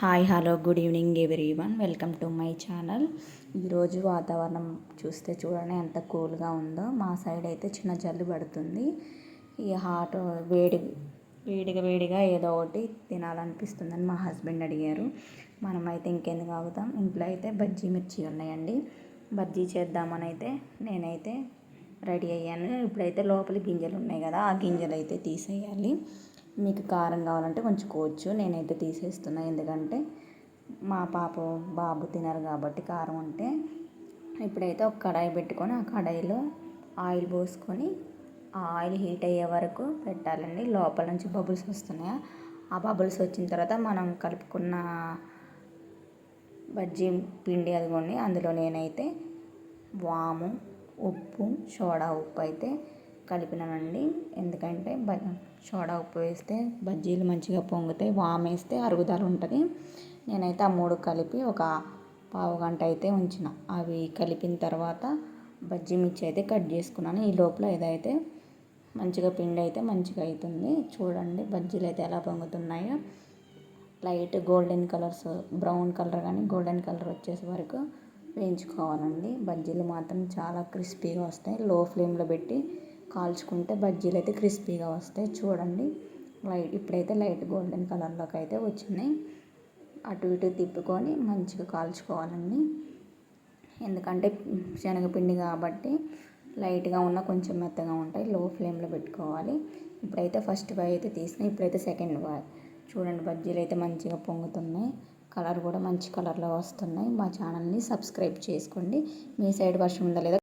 Hi hello good evening everyone, welcome to my channel. ఈరోజు వాతావరణం చూస్తే చూడండి ఎంత కూల్గా ఉందో. మా సైడ్ అయితే చిన్న జల్లు పడుతుంది. ఈ హాట్ వేడిగా ఏదో ఒకటి తినాలనిపిస్తుందని మా హస్బెండ్ అడిగారు. మనమైతే ఇంకెందుకు ఆగుతాం, ఇంట్లో అయితే బజ్జీ మిర్చి ఉన్నాయండి. బజ్జీ చేద్దామని అయితే నేనైతే రెడీ అయ్యాను. ఇప్పుడైతే లోపలి గింజలు ఉన్నాయి కదా, ఆ గింజలు అయితే తీసేయాలి. మీకు కారం కావాలంటే ఉంచుకోవచ్చు, నేనైతే తీసేస్తున్నా. ఎందుకంటే మా పాప బాబు తినరు కాబట్టి కారం ఉంటే. ఇప్పుడైతే ఒక కడాయి పెట్టుకొని ఆ కడాయిలో ఆయిల్ పోసుకొని ఆ ఆయిల్ హీట్ అయ్యే వరకు పెట్టాలండి. లోపల నుంచి బబుల్స్ వస్తున్నాయి. ఆ బబుల్స్ వచ్చిన తర్వాత మనం కలుపుకున్న బజ్జీ పిండి అదిగోండి, అందులో నేనైతే వాము, ఉప్పు, సోడా ఉప్పు అయితే కలిపినానండి. ఎందుకంటే సోడా ఉప్పు వేస్తే బజ్జీలు మంచిగా పొంగుతాయి, వాము వేస్తే అరుగుదల ఉంటుంది. నేనైతే ఆ మూడు కలిపి ఒక పావు గంట అయితే ఉంచిన. అవి కలిపిన తర్వాత బజ్జీ మిర్చి అయితే కట్ చేసుకున్నాను. ఈ లోపల ఇదైతే మంచిగా పిండి అయితే మంచిగా అవుతుంది. చూడండి బజ్జీలు అయితే ఎలా పొంగుతున్నాయో. Light golden colours, brown colour కానీ గోల్డెన్ కలర్ వచ్చేసే వరకు వేయించుకోవాలండి. బజ్జీలు మాత్రం చాలా క్రిస్పీగా వస్తాయి. లో ఫ్లేమ్లో పెట్టి కాల్చుకుంటే బజ్జీలు అయితే క్రిస్పీగా వస్తాయి. చూడండి ఇప్పుడైతే లైట్ గోల్డెన్ కలర్లోకి అయితే వచ్చినాయి. అటు ఇటు తిప్పుకొని మంచిగా కాల్చుకోవాలండి. ఎందుకంటే శనగపిండి కాబట్టి లైట్గా ఉన్న కొంచెం మెత్తగా ఉంటాయి. లో ఫ్లేమ్లో పెట్టుకోవాలి. ఇప్పుడైతే ఫస్ట్ వై అయితే తీసినాయి. ఇప్పుడైతే సెకండ్ వై. చూడండి బజ్జీలు అయితే మంచిగా పొంగుతున్నాయి. కలర్ కూడా మంచి కలర్లో వస్తున్నాయి. మా ఛానల్ని సబ్స్క్రైబ్ చేసుకోండి. మీ సైడ్ వర్షం ఉందా లేదా